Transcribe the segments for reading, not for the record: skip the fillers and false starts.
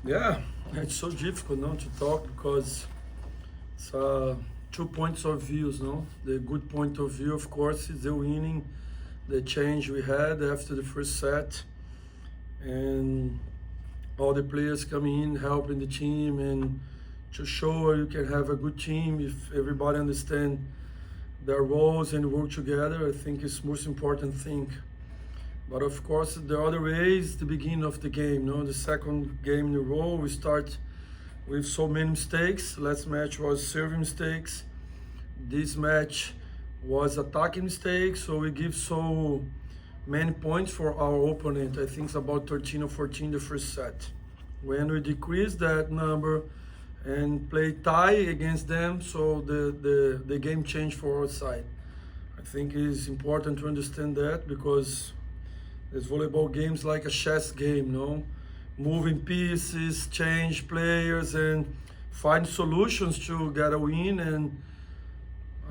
Yeah, it's so difficult now to talk because it's 2 points of views, no? The good point of view, of course, is the winning, the change we had after the first set, and all the players coming in, helping the team, and to show you can have a good team if everybody understand their roles and work together. I think it's most important thing. But of course, the other way is the beginning of the game. No, the second game in a row, we start with so many mistakes. Last match was serving mistakes. This match was attacking mistakes. So we give so many points for our opponent. I think it's about 13 or 14 the first set. When we decrease that number and play tie against them, so the game changed for our side. I think it's important to understand that because there's volleyball games like a chess game, no? Moving pieces, change players, and find solutions to get a win. And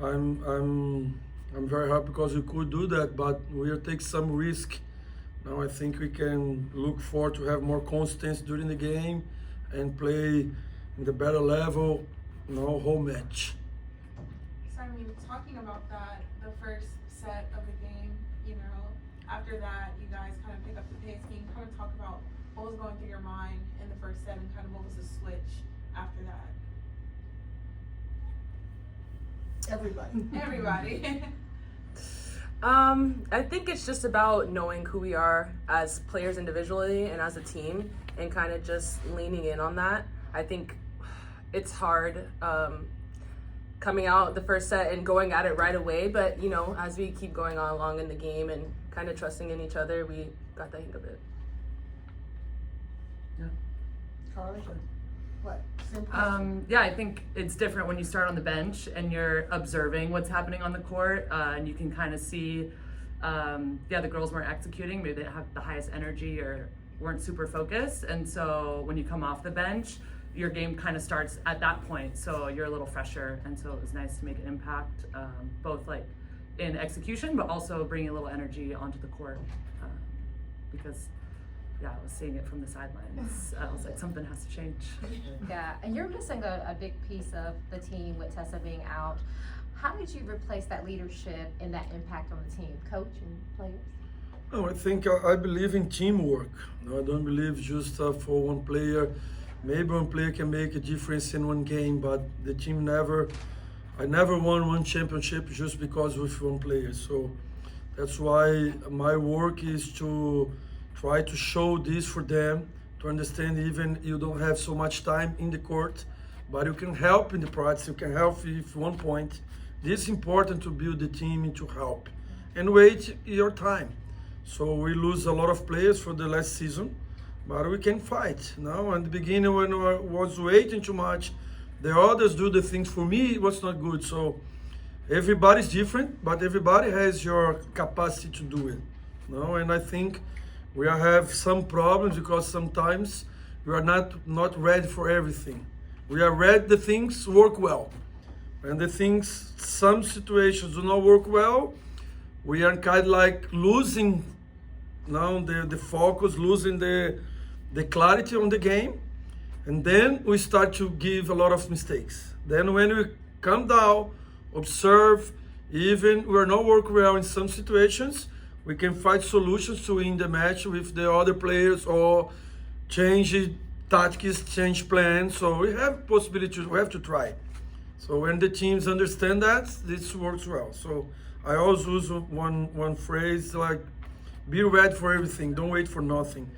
I'm very happy because we could do that, but we'll take some risk. Now I think we can look forward to have more consistency during the game and play in the better level, whole match. So I mean, talking about that, the first set of the game, after that, you guys kind of pick up the pace. Can you kind of talk about what was going through your mind in the first set and kind of what was the switch after that? Everybody. I think it's just about knowing who we are as players individually and as a team and kind of just leaning in on that. I think it's hard coming out the first set and going at it right away, but as we keep going on along in the game and kind of trusting in each other, we got the hang of it. Yeah. Carly, what? Yeah, I think it's different when you start on the bench and you're observing what's happening on the court, and you can kind of see, the girls weren't executing, maybe they didn't have the highest energy or weren't super focused, and so when you come off the bench, your game kind of starts at that point, so you're a little fresher, and so it was nice to make an impact, both like in execution, but also bringing a little energy onto the court, because I was seeing it from the sidelines. I was like, something has to change. Yeah, and you're missing a big piece of the team with Tessa being out. How did you replace that leadership and that impact on the team, coach and players? No, I think I believe in teamwork. No, I don't believe just for one player. Maybe one player can make a difference in one game, but the team I never won one championship just because with one player. So that's why my work is to try to show this for them, to understand even you don't have so much time in the court, but you can help in the practice, you can help with 1 point. This is important to build the team and to help. And wait your time. So we lose a lot of players for the last season, but we can fight. Now, in the beginning when I was waiting too much, the others do the things for me, it was not good. So everybody's different, but everybody has your capacity to do it. And I think we have some problems because sometimes we are not ready for everything. We are ready, the things work well. And the things, some situations do not work well, we are kind of like losing the focus, losing the clarity on the game. And then we start to give a lot of mistakes. Then when we come down, observe, even we're not working well in some situations, we can find solutions to win the match with the other players or change tactics, change plans. So we have possibilities, we have to try. So when the teams understand that, this works well. So I always use one phrase like, be ready for everything, don't wait for nothing.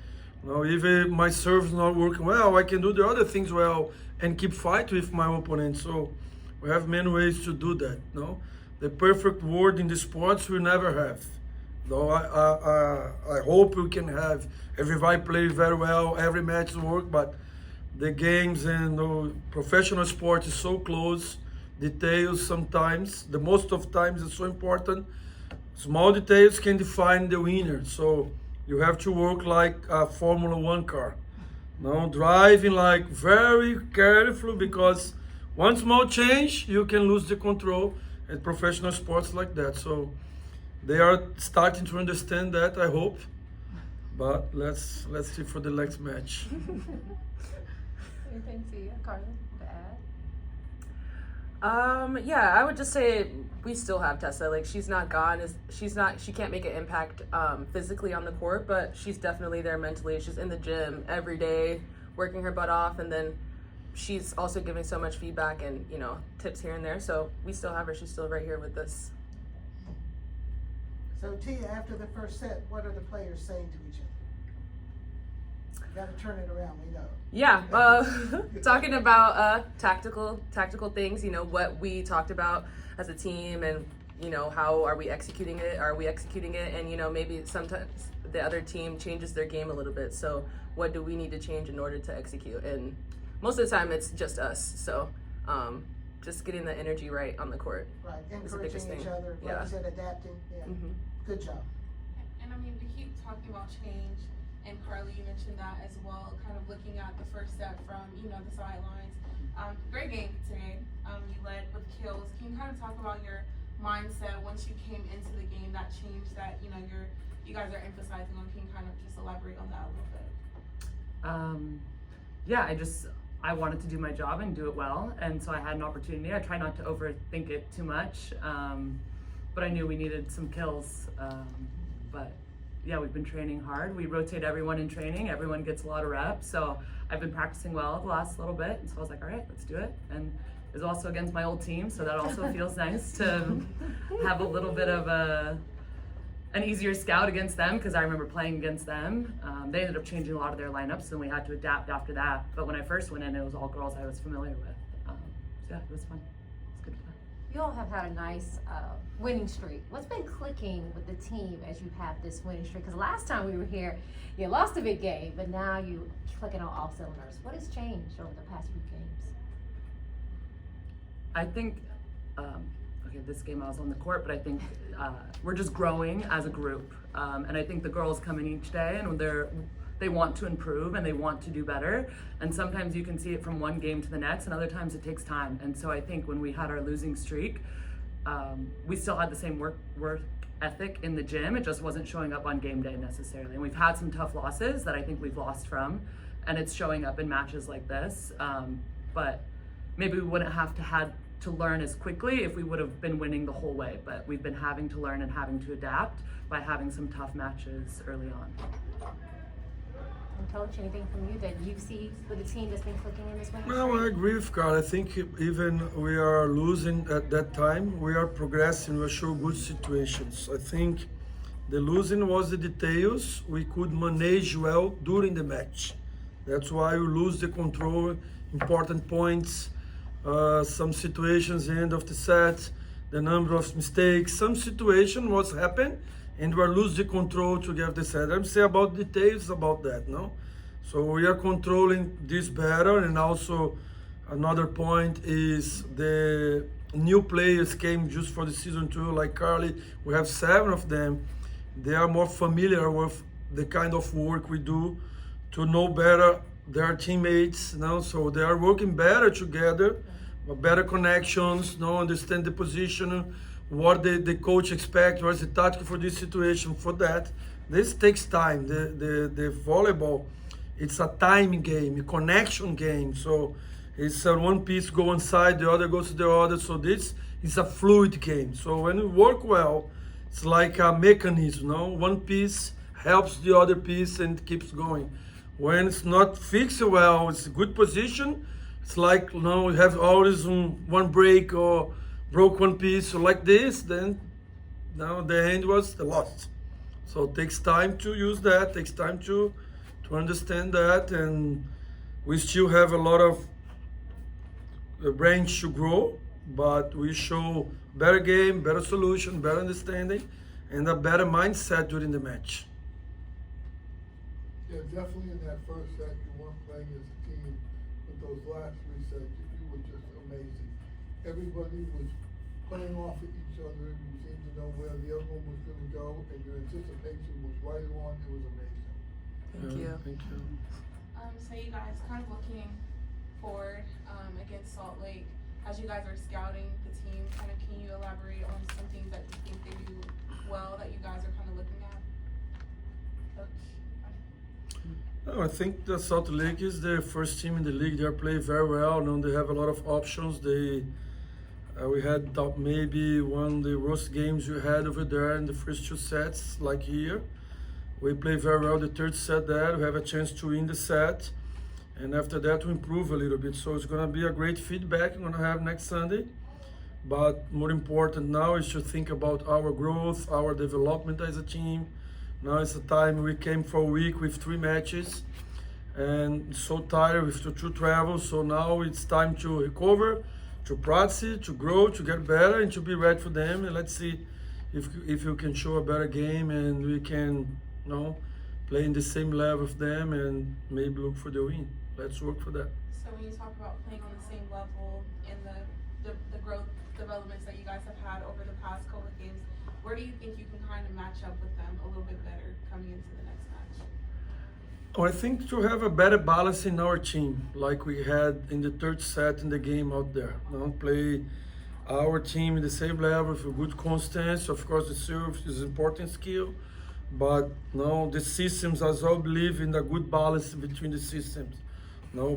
If my serve is not working well, I can do the other things well and keep fight with my opponent. So we have many ways to do that. The perfect word in the sports we never have. Though I hope we can have everybody play very well, every match work, but the games and professional sport is so close. Details sometimes, the most of times is so important. Small details can define the winner. So you have to work like a Formula 1 car. Driving like very carefully because one small change, you can lose the control at professional sports like that. So they are starting to understand that, I hope. But let's see for the next match. Anything to you, Carly, to add? Yeah, I would just say we still have Tessa. Like, she's not gone. She can't make an impact physically on the court, but she's definitely there mentally. She's in the gym every day, working her butt off, and then she's also giving so much feedback and, you know, tips here and there. So we still have her. She's still right here with us. So Tia, after the first set, what are the players saying to each other? You gotta turn it around, we know. Yeah, talking about tactical things, you know, what we talked about as a team and, you know, how are we executing it? Are we executing it? And, you know, maybe sometimes the other team changes their game a little bit. So what do we need to change in order to execute? And most of the time it's just us. So just getting the energy right on the court. Right, is the biggest encouraging each thing. other, like Yeah. you said, adapting, yeah. Mm-hmm. Good job. And I mean, we keep talking about change, and Carly, you mentioned that as well, kind of looking at the first step from, you know, the sidelines. Great game today. You led with kills. Can you kind of talk about your mindset once you came into the game, that change that, you know, you guys are emphasizing on? Can you kind of just elaborate on that a little bit? Yeah, I wanted to do my job and do it well, and so I had an opportunity. I try not to overthink it too much, but I knew we needed some kills. But yeah, we've been training hard. We rotate everyone in training. Everyone gets a lot of reps, so I've been practicing well the last little bit, and so I was like, all right, let's do it. And it was also against my old team, so that also feels nice to have a little bit of an easier scout against them, because I remember playing against them. They ended up changing a lot of their lineups, and we had to adapt after that. But when I first went in, it was all girls I was familiar with. So yeah, it was fun. It was good fun. You all have had a nice winning streak. What's been clicking with the team as you have this winning streak? Because last time we were here, you lost a big game, but now you're clicking on all cylinders. What has changed over the past few games? I think, okay, this game I was on the court, but I think we're just growing as a group. And I think the girls come in each day and they want to improve and they want to do better. And sometimes you can see it from one game to the next, and other times it takes time. And so I think when we had our losing streak, we still had the same work ethic in the gym. It just wasn't showing up on game day necessarily. And we've had some tough losses that I think we've lost from, and it's showing up in matches like this. But maybe we wouldn't have had to learn as quickly if we would have been winning the whole way. But we've been having to learn and having to adapt by having some tough matches early on. And Coach, anything from you that you see with the team that's been clicking in this winning No, I streak? agree with Carl. I think even we are losing at that time, we are progressing, we show good situations. I think the losing was the details we could manage well during the match. That's why we lose the control, important points, some situations, end of the set, the number of mistakes, some situation was happen, and we lose the control to get the set. I'm saying about details about that, no? So we are controlling this better, and also another point is the new players came just for the season 2, like Carly. We have 7 of them. They are more familiar with the kind of work we do to know better their teammates, you know? So they are working better together, better connections, understand the position, what the coach expects, what's the tactic for this situation, for that. This takes time. The volleyball, it's a time game, a connection game. So it's one piece go one side, the other goes to the other. So this is a fluid game. So when you work well, it's like a mechanism, one piece helps the other piece and keeps going. When it's not fixed well, it's a good position. It's like, you have always one break or broke one piece, so like this, then now the end was lost. So it takes time to use that, takes time to understand that, and we still have a lot of range to grow, but we show better game, better solution, better understanding, and a better mindset during the match. Yeah, definitely in that first set, you weren't playing as a team, but those last 3 sets, you were just amazing. Everybody was playing off of each other. You seemed to know where the other one was going to go, and your anticipation was right on. It was amazing. Thank you. Thank you. So you guys kind of looking forward against Salt Lake, as you guys are scouting the team, kind of can you elaborate on some things that you think they do well that you guys are kind of looking at? Coach? No, I think that Salt Lake is the first team in the league. They are playing very well. Now they have a lot of options. We had maybe one of the worst games we had over there in the first two sets, like here. We play very well the third set there. We have a chance to win the set. And after that, we improve a little bit. So it's going to be a great feedback we're going to have next Sunday. But more important now is to think about our growth, our development as a team. Now it's the time we came for a week with 3 matches and so tired with the 2 travels. So now it's time to recover, to practice, to grow, to get better, and to be ready for them. And let's see if you can show a better game and we can, play in the same level of them and maybe look for the win. Let's work for that. So when you talk about playing on the same level and the growth developments that you guys have had over the past couple of games, where do you think you can kind of match up with them a little bit better coming into the next match? I think to have a better balance in our team, like we had in the third set in the game out there. Play our team in the same level with a good constance. Of course, the serve is an important skill, but the systems as well believe in a good balance between the systems.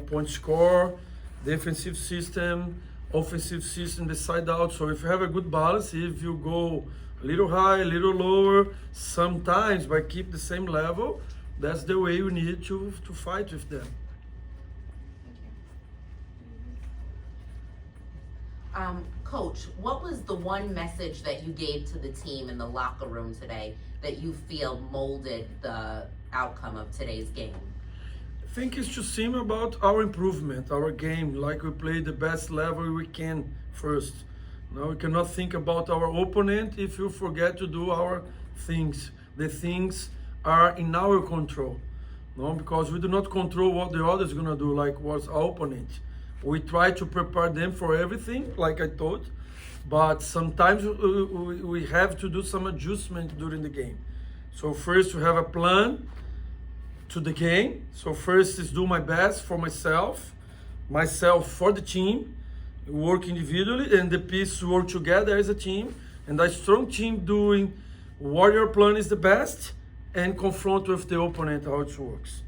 Point score, defensive system, offensive system, the side out. So if you have a good balance, if you go a little high, a little lower, sometimes by keep the same level, that's the way you need to fight with them. Coach, what was the one message that you gave to the team in the locker room today that you feel molded the outcome of today's game? I think it's to see about our improvement, our game, like we play the best level we can first. We cannot think about our opponent if you forget to do our things. The things are in our control, because we do not control what the other is going to do, like what's our opponent. We try to prepare them for everything, like I told, but sometimes we have to do some adjustment during the game. So first we have a plan to the game. So first is do my best for myself for the team, work individually, and the piece work together as a team. And a strong team doing what your plan is the best and confront with the opponent how it works.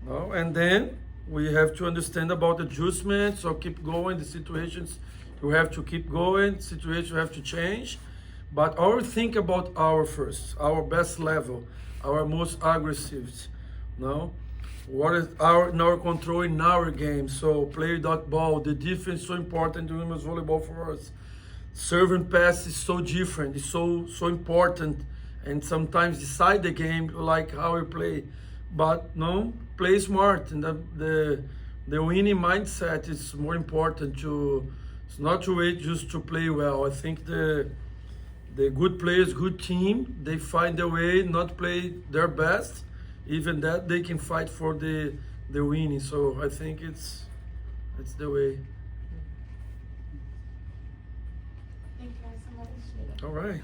And then we have to understand about adjustments or keep going. The situations you have to keep going, situations you have to change. But always think about our first, our best level, our most aggressive. What is in our control in our game? So play that ball. The defense is so important in women's volleyball for us. Serve and pass is so different. It's so important, and sometimes decide the game like how we play. But play smart, and the winning mindset is more important. It's not to wait just to play well. I think the good players, good team, they find a way not play their best. Even that they can fight for the winning. So I think it's the way. Thank you guys so much. All right.